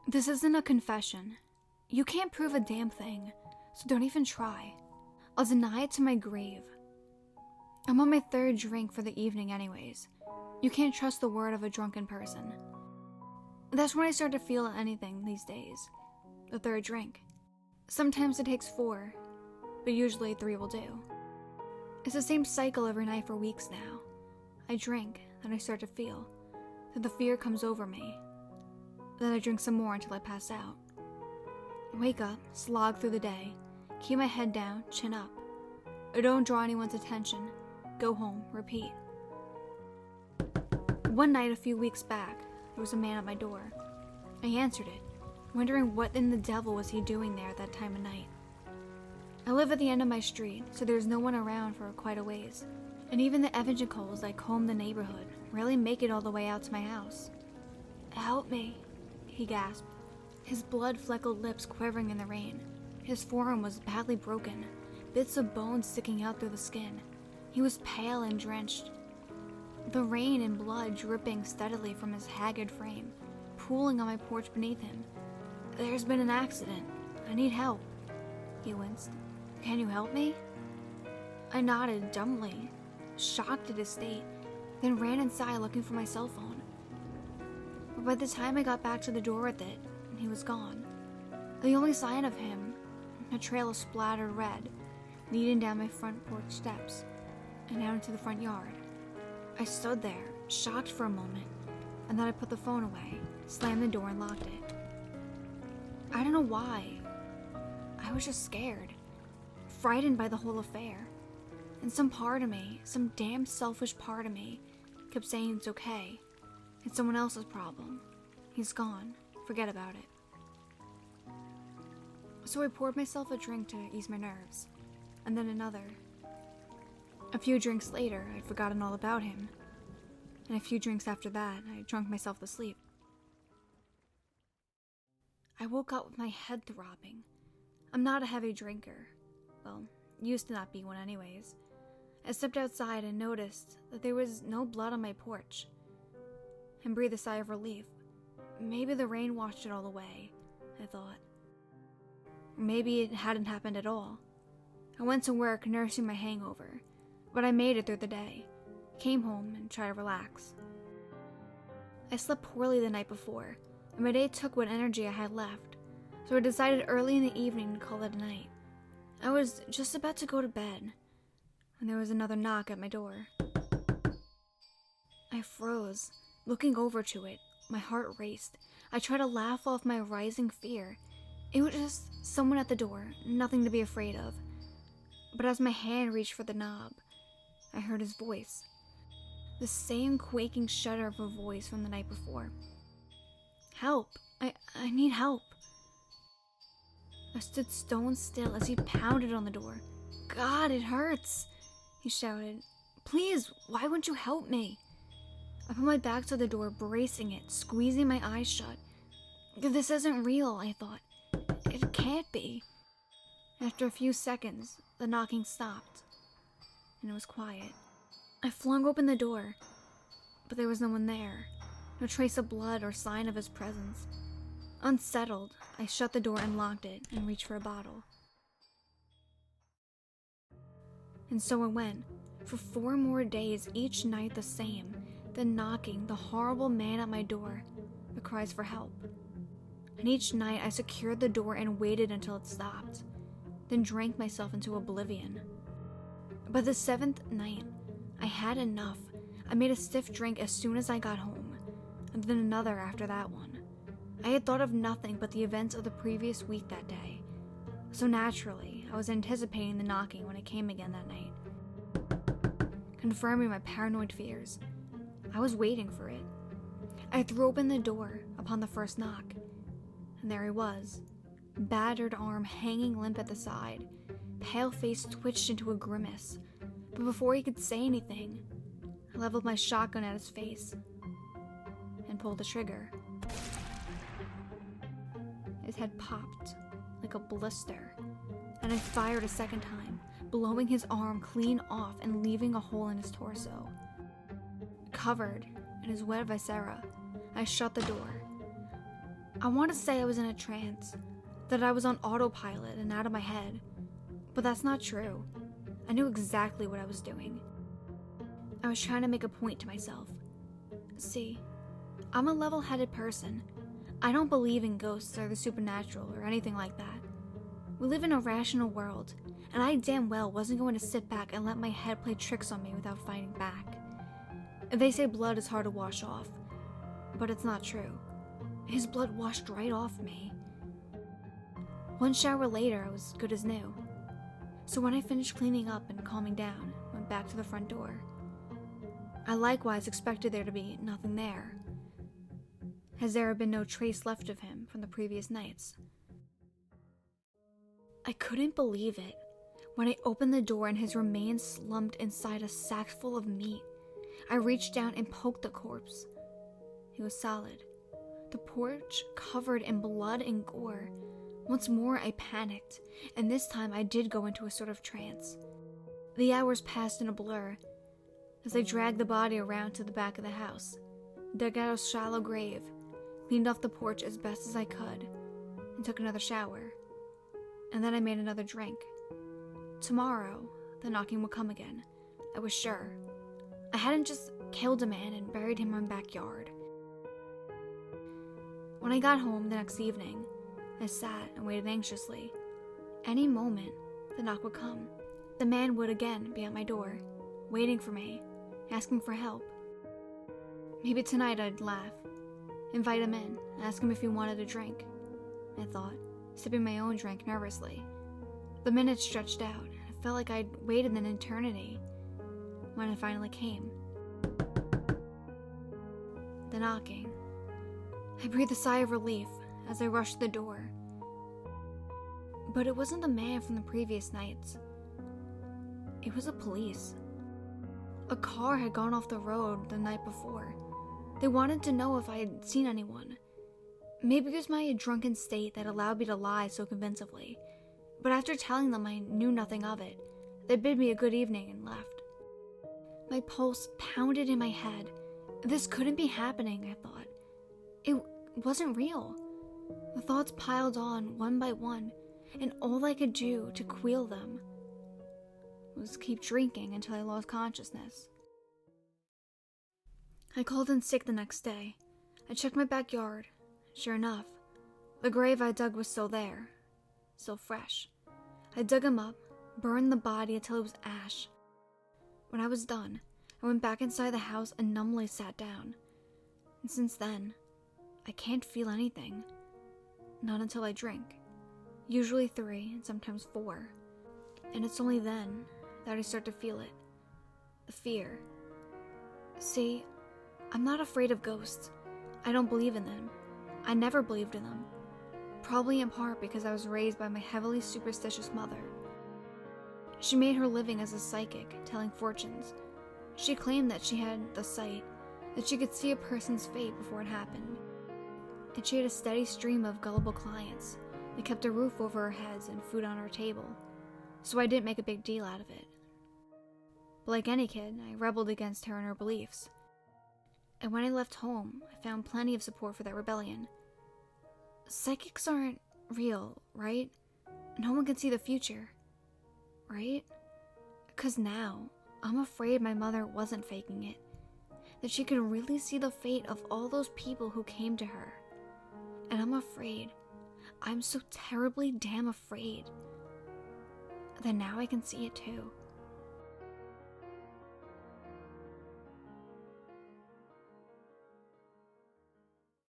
This isn't a confession. You can't prove a damn thing, so don't even try. I'll deny it to my grave. I'm on my third drink for the evening anyways. You can't trust the word of a drunken person. That's when I start to feel anything these days. The third drink. Sometimes it takes 4, but usually 3 will do. It's the same cycle every night for weeks now. I drink, then I start to feel. Then the fear comes over me. Then I drink some more until I pass out. I wake up, slog through the day, keep my head down, chin up. I don't draw anyone's attention. Go home, repeat. One night a few weeks back, there was a man at my door. I answered it, wondering what in the devil was he doing there at that time of night. I live at the end of my street, so there's no one around for quite a ways. And even the evangelicals that comb the neighborhood rarely make it all the way out to my house. "Help me," he gasped, his blood-fleckled lips quivering in the rain. His forearm was badly broken, bits of bone sticking out through the skin. He was pale and drenched, the rain and blood dripping steadily from his haggard frame, pooling on my porch beneath him. "There's been an accident. I need help." He winced. "Can you help me?" I nodded dumbly, shocked at his state, then ran inside looking for my cell phone. But by the time I got back to the door with it, he was gone. The only sign of him, a trail of splattered red, leading down my front porch steps and out into the front yard. I stood there, shocked for a moment, and then I put the phone away, slammed the door and locked it. I don't know why. I was just scared, frightened by the whole affair. And some part of me, some damn selfish part of me, kept saying it's okay. It's someone else's problem. He's gone. Forget about it. So I poured myself a drink to ease my nerves, and then another. A few drinks later, I'd forgotten all about him. And a few drinks after that, I drunk myself to sleep. I woke up with my head throbbing. I'm not a heavy drinker. Well, used to not be one anyways. I stepped outside and noticed that there was no blood on my porch, and breathed a sigh of relief. Maybe the rain washed it all away, I thought. Maybe it hadn't happened at all. I went to work nursing my hangover, but I made it through the day, came home and tried to relax. I slept poorly the night before, and my day took what energy I had left, so I decided early in the evening to call it a night. I was just about to go to bed when there was another knock at my door. I froze, looking over to it. My heart raced. I tried to laugh off my rising fear. It was just someone at the door, nothing to be afraid of. But as my hand reached for the knob, I heard his voice. The same quaking shudder of a voice from the night before. "Help! I need help." I stood stone still as he pounded on the door. "God, it hurts!" he shouted. "Please, why won't you help me?" I put my back to the door, bracing it, squeezing my eyes shut. This isn't real, I thought. It can't be. After a few seconds, the knocking stopped, and it was quiet. I flung open the door, but there was no one there. No trace of blood or sign of his presence. Unsettled, I shut the door and locked it and reached for a bottle. And so I went, for 4 more days, each night the same. The knocking, the horrible man at my door, the cries for help. And each night I secured the door and waited until it stopped, then drank myself into oblivion. By the 7th night, I had enough. I made a stiff drink as soon as I got home, and then another after that one. I had thought of nothing but the events of the previous week that day, so naturally, I was anticipating the knocking when it came again that night, confirming my paranoid fears. I was waiting for it. I threw open the door upon the first knock, and there he was, battered arm hanging limp at the side, pale face twitched into a grimace. But before he could say anything, I leveled my shotgun at his face and pulled the trigger. His head popped like a blister, and I fired a second time, blowing his arm clean off and leaving a hole in his torso. Covered in his wet viscera, I shut the door. I want to say I was in a trance, that I was on autopilot and out of my head, but that's not true. I knew exactly what I was doing. I was trying to make a point to myself. See, I'm a level-headed person. I don't believe in ghosts or the supernatural or anything like that. We live in a rational world, and I damn well wasn't going to sit back and let my head play tricks on me without fighting back. They say blood is hard to wash off, but it's not true. His blood washed right off me. One shower later, I was good as new. So when I finished cleaning up and calming down, I went back to the front door. I likewise expected there to be nothing there, as there had been no trace left of him from the previous nights. I couldn't believe it when I opened the door and his remains slumped inside a sack full of meat. I reached down and poked the corpse. He was solid, the porch covered in blood and gore. Once more I panicked, and this time I did go into a sort of trance. The hours passed in a blur as I dragged the body around to the back of the house, dug out a shallow grave, cleaned off the porch as best as I could, and took another shower. And then I made another drink. Tomorrow, the knocking would come again, I was sure. I hadn't just killed a man and buried him in my backyard. When I got home the next evening, I sat and waited anxiously. Any moment, the knock would come. The man would again be at my door, waiting for me, asking for help. Maybe tonight I'd laugh, invite him in, ask him if he wanted a drink, I thought, sipping my own drink nervously. The minutes stretched out, and I felt like I'd waited an eternity when it finally came. The knocking. I breathed a sigh of relief as I rushed to the door. But it wasn't the man from the previous nights. It was the police. A car had gone off the road the night before. They wanted to know if I had seen anyone. Maybe it was my drunken state that allowed me to lie so convincingly, but after telling them I knew nothing of it, they bid me a good evening and left. My pulse pounded in my head. This couldn't be happening, I thought. It wasn't real. The thoughts piled on one by one, and all I could do to quell them was keep drinking until I lost consciousness. I called in sick the next day. I checked my backyard. Sure enough, the grave I dug was still there, still fresh. I dug him up, burned the body until it was ash. When I was done, I went back inside the house and numbly sat down. And since then, I can't feel anything. Not until I drink. Usually 3 and sometimes 4. And it's only then that I start to feel it. The fear. See, I'm not afraid of ghosts. I don't believe in them. I never believed in them. Probably in part because I was raised by my heavily superstitious mother. She made her living as a psychic, telling fortunes. She claimed that she had the sight, that she could see a person's fate before it happened. And she had a steady stream of gullible clients that kept a roof over our heads and food on our table, so I didn't make a big deal out of it. But like any kid, I rebelled against her and her beliefs. And when I left home, I found plenty of support for that rebellion. Psychics aren't real, right? No one can see the future, right? 'Cause now, I'm afraid my mother wasn't faking it. That she could really see the fate of all those people who came to her. And I'm afraid, I'm so terribly damn afraid, that now I can see it too.